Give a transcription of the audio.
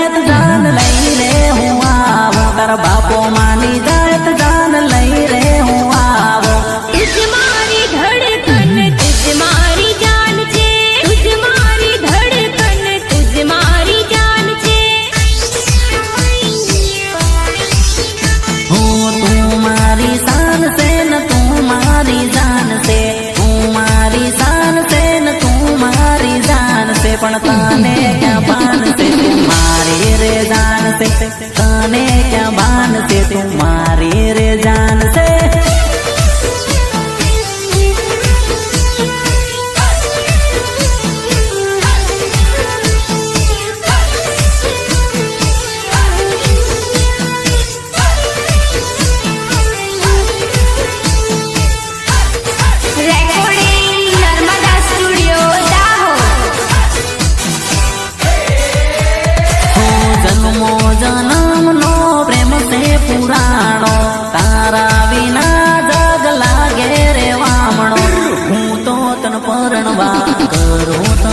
જાય તો જાન લઈ રે હું આવો તારા બાપો માની જાય તો જાન લઈ રે હું આવો તુજ મારી ધડકન તુજ મારી જાન છે તુજ મારી ધડકન તુજ મારી જાન છે હું તું મારી શાન છે ને તું મારી જાન છે તું મારી શાન છે ને તું મારી જાન છે પણ તને ક્યાં ભાન છે તું મારી રે જાન છે તને ક્યાં ભાન છે તું મારી રે જાન છે રેકોર્ડિંગ નર્મદા સ્ટુડિયો દાહોદ જન્મો જન્મનો પ્રેમ છે પુરાણો તારા વિના જગ લાગે રે વામણો હું તો તન પરણવા કરું